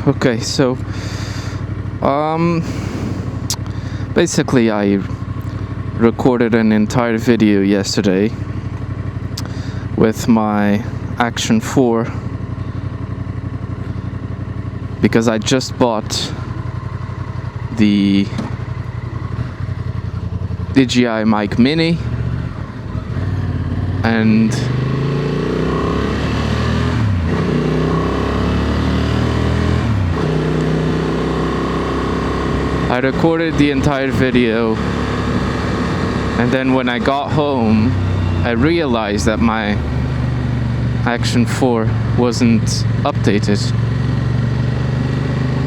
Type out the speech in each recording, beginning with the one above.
Okay, so basically I recorded an entire video yesterday with my Action 4 because I just bought the DJI Mic Mini and I recorded the entire video, and then when I got home I realized that my Action 4 wasn't updated,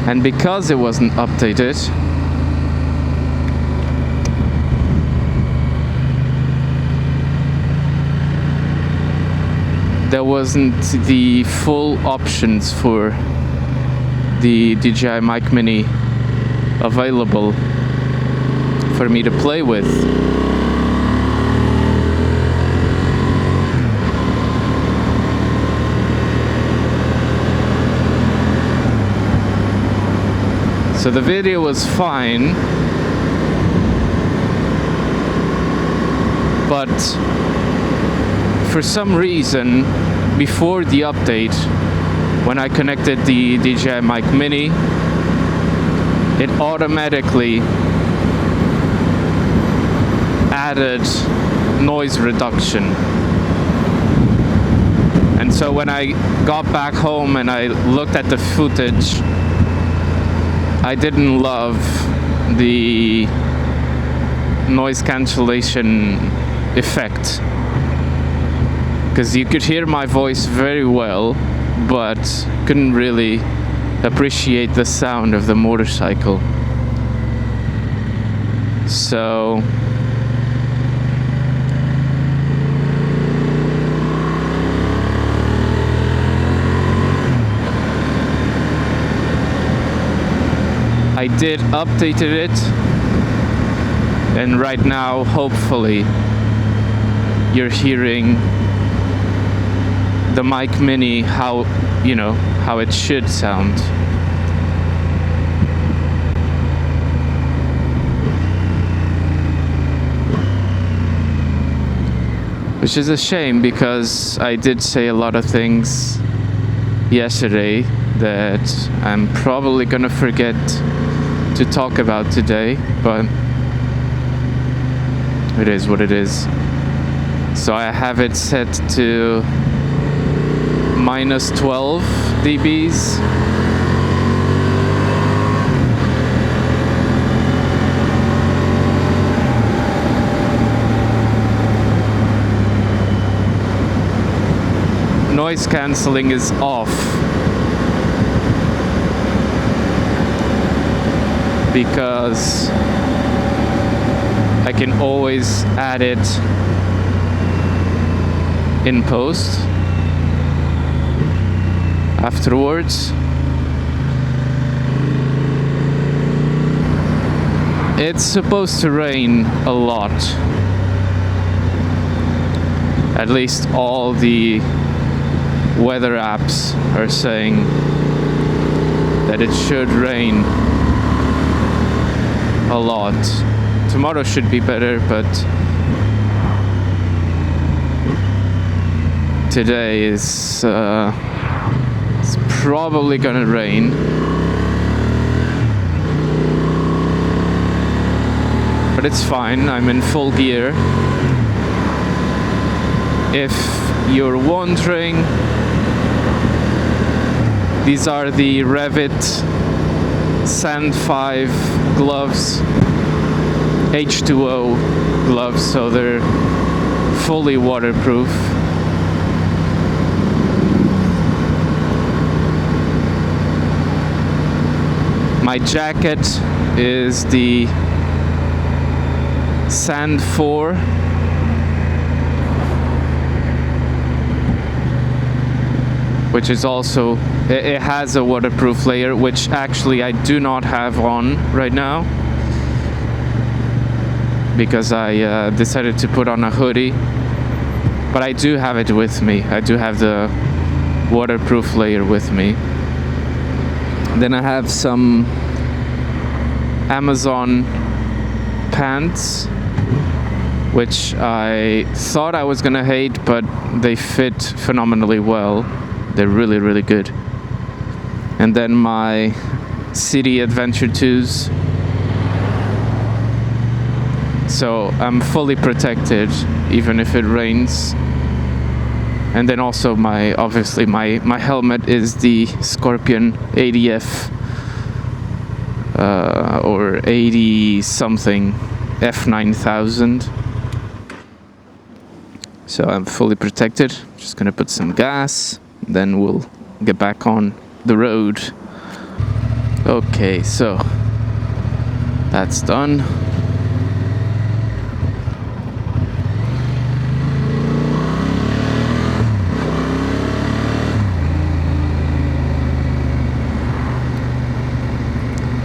and because it wasn't updated, there wasn't the full options for the DJI Mic Mini available for me to play with. So the video was fine, but for some reason before the update, when I connected the DJI Mic Mini, it automatically added noise reduction. And so when I got back home and I looked at the footage, I didn't love the noise cancellation effect, because you could hear my voice very well but couldn't really appreciate the sound of the motorcycle. So I did updated it, and right now hopefully you're hearing the Mic Mini how it should sound. Which is a shame, because I did say a lot of things yesterday that I'm probably gonna forget to talk about today, but it is what it is. So I have it set to minus 12 dBs. Noise cancelling is off, because I can always add it in post afterwards. It's supposed to rain a lot. At least all the weather apps are saying that it should rain a lot. Tomorrow should be better, but today is it's probably gonna rain. But it's fine, I'm in full gear. If you're wondering, these are the Revit Sand 5 gloves, H2O gloves, so they're fully waterproof. My jacket is the Sand 4, which is also, it has a waterproof layer, which actually I do not have on right now because I decided to put on a hoodie, but I do have it with me. I do have the waterproof layer with me. Then I have some Amazon pants, which I thought I was gonna hate, but they fit phenomenally well. They're really, really good. And then my City Adventure 2s. So I'm fully protected even if it rains. And then also obviously my helmet is the Scorpion ADF or 80 something F9000. So I'm fully protected. Just gonna put some gas, then we'll get back on the road. Okay, so that's done.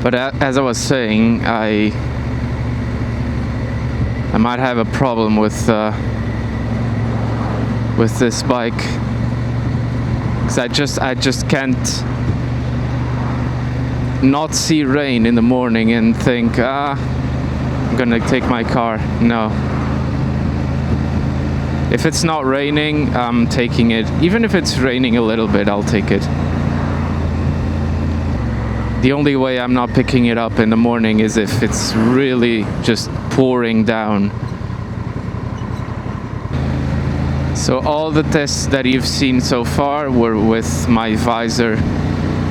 But as I was saying, I might have a problem with this bike, because I just can't not see rain in the morning and think, I'm gonna take my car. No. If it's not raining, I'm taking it. Even if it's raining a little bit, I'll take it. The only way I'm not picking it up in the morning is if it's really just pouring down. So all the tests that you've seen so far were with my visor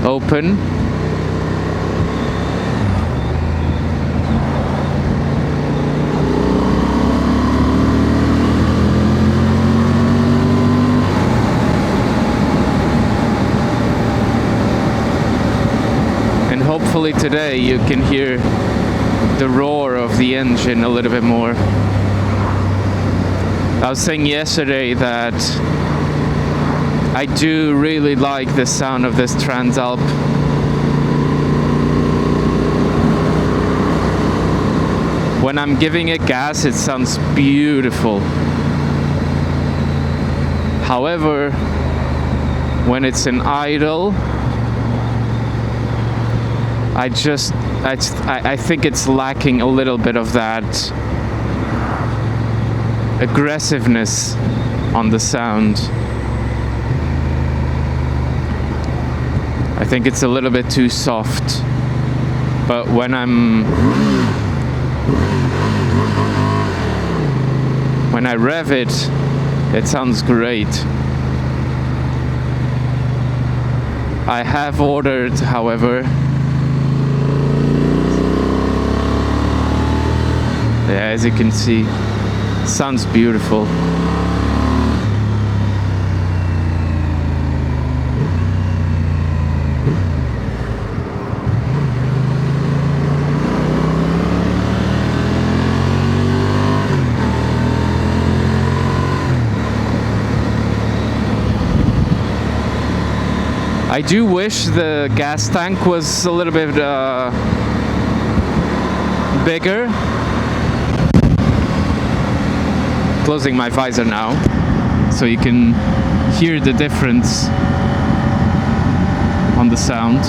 open. Hopefully today you can hear the roar of the engine a little bit more. I was saying yesterday that I do really like the sound of this Transalp. When I'm giving it gas, it sounds beautiful. However, when it's in idle, I think it's lacking a little bit of that aggressiveness on the sound. I think it's a little bit too soft. But when I rev it, it sounds great. I have ordered, however, yeah, as you can see, sounds beautiful. I do wish the gas tank was a little bit bigger. Closing my visor now, so you can hear the difference on the sound.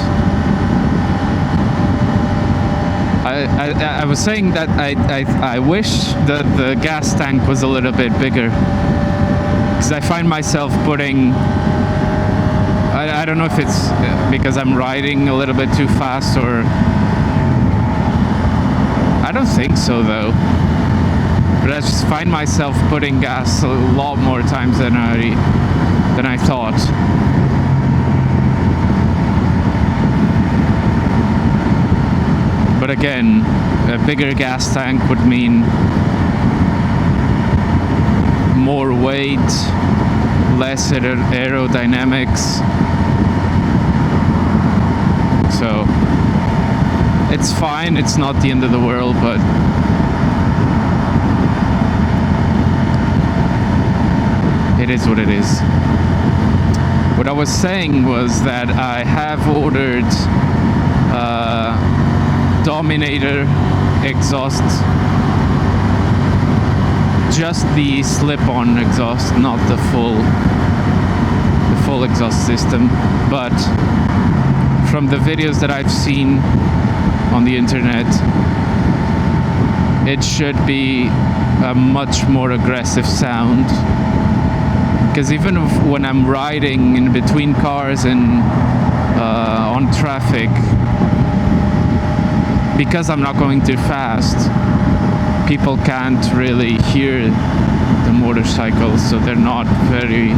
I was saying that I wish that the gas tank was a little bit bigger, because I find myself putting, I don't know if it's because I'm riding a little bit too fast, or I don't think so though. But I just find myself putting gas a lot more times than I thought. But again, a bigger gas tank would mean more weight, less aerodynamics. So it's fine, it's not the end of the world, but it is what it is. What I was saying was that I have ordered Dominator exhaust, just the slip-on exhaust, not the full exhaust system. But from the videos that I've seen on the internet, it should be a much more aggressive sound. Because even when I'm riding in between cars and on traffic, because I'm not going too fast, people can't really hear the motorcycle, so they're not very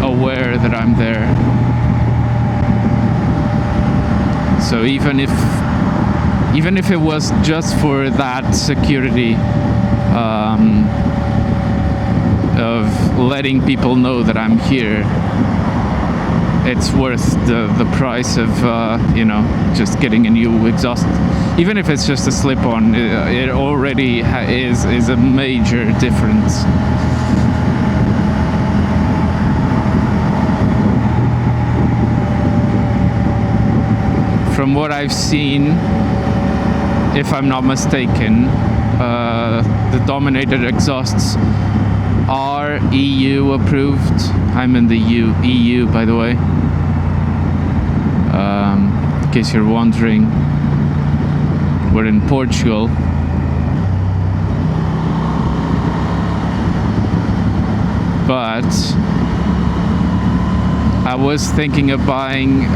aware that I'm there. So even if it was just for that security, of letting people know that I'm here, it's worth the price of just getting a new exhaust. Even if it's just a slip-on, it already is a major difference. From what I've seen, if I'm not mistaken, the Dominator exhausts are EU approved. I'm in the EU, by the way. In case you're wondering, we're in Portugal. But I was thinking of buying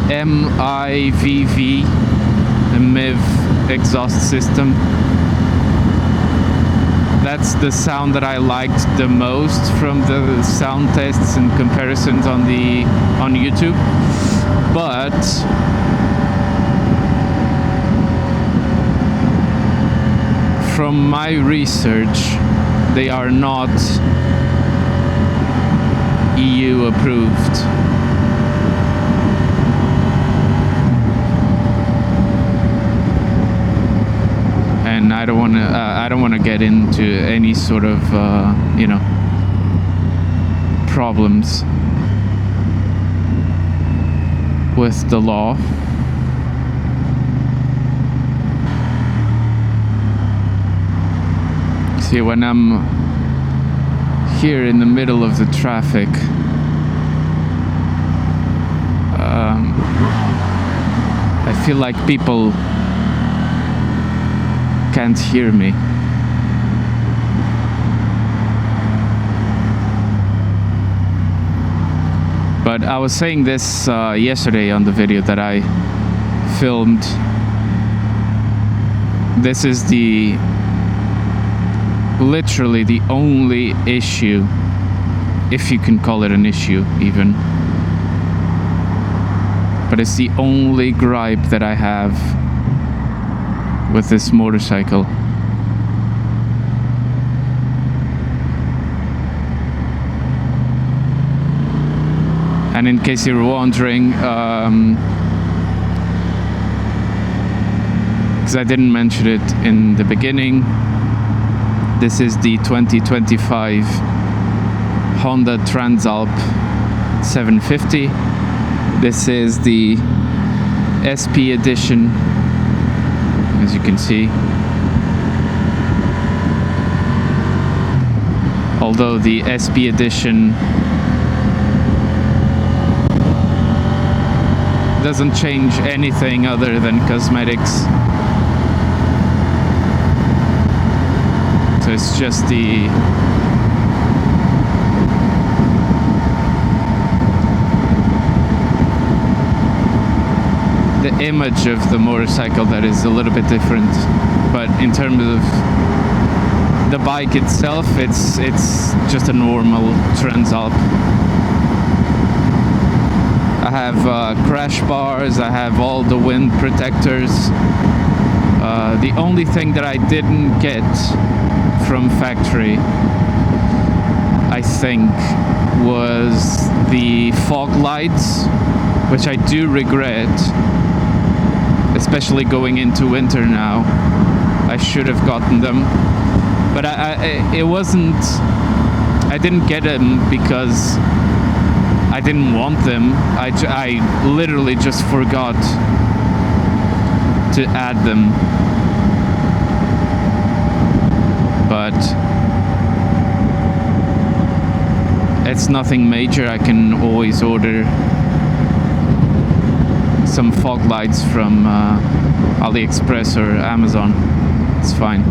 MIVV, a MIV exhaust system. That's the sound that I liked the most from the sound tests and comparisons on YouTube. But from my research, they are not EU approved. And I don't want to get into any sort of problems with the law. See, when I'm here in the middle of the traffic, I feel like people can't hear me. But I was saying this yesterday on the video that I filmed. This is literally the only issue, if you can call it an issue even, but it's the only gripe that I have with this motorcycle. And in case you were wondering, because I didn't mention it in the beginning, this is the 2025 Honda Transalp 750. This is the SP edition, as you can see. Although the SP edition doesn't change anything other than cosmetics. So it's just the image of the motorcycle that is a little bit different. But in terms of the bike itself, it's just a normal Transalp. I have crash bars, I have all the wind protectors. The only thing that I didn't get from factory, I think, was the fog lights, which I do regret, especially going into winter now. I should have gotten them, but I didn't get them because I didn't want them. I literally just forgot to add them. But it's nothing major. I can always order some fog lights from AliExpress or Amazon. It's fine.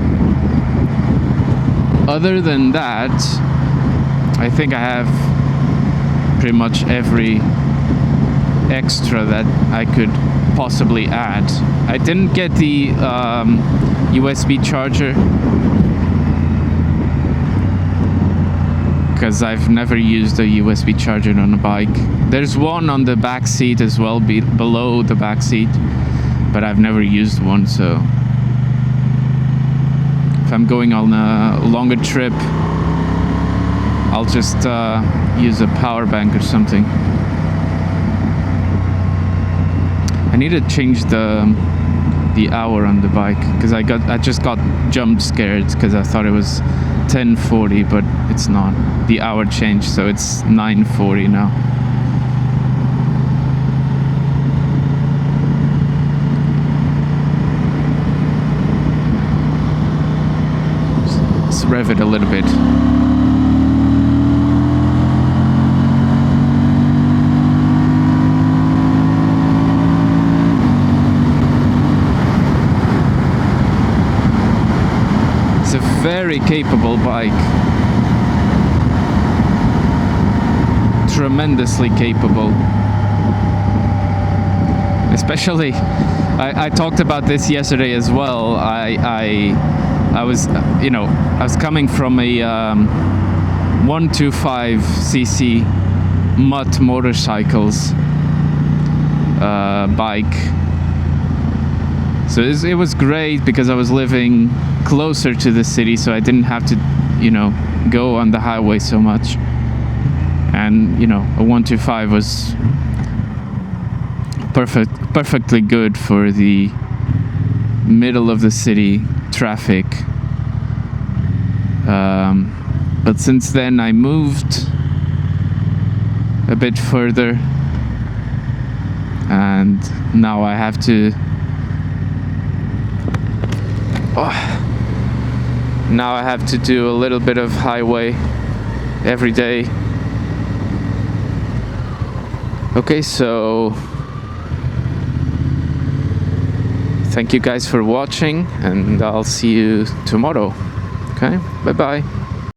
Other than that, I think I have pretty much every extra that I could possibly add. I didn't get the USB charger because I've never used a USB charger on a bike. There's one on the back seat as well, below the back seat, but I've never used one. So if I'm going on a longer trip, I'll just use a power bank or something. I need to change the hour on the bike because I just got jump scared because I thought it was 10:40, but it's not. The hour changed, so it's 9:40 now. Let's rev it a little bit. Very capable bike, tremendously capable. Especially, I talked about this yesterday as well. I was, I was coming from a 125cc Mutt Motorcycles bike. So it was great because I was living closer to the city, so I didn't have to, go on the highway so much. And, a 125 was perfectly good for the middle of the city traffic. But since then I moved a bit further, and now I have to now I have to do a little bit of highway every day. Okay, so thank you guys for watching, and I'll see you tomorrow. Okay, bye bye.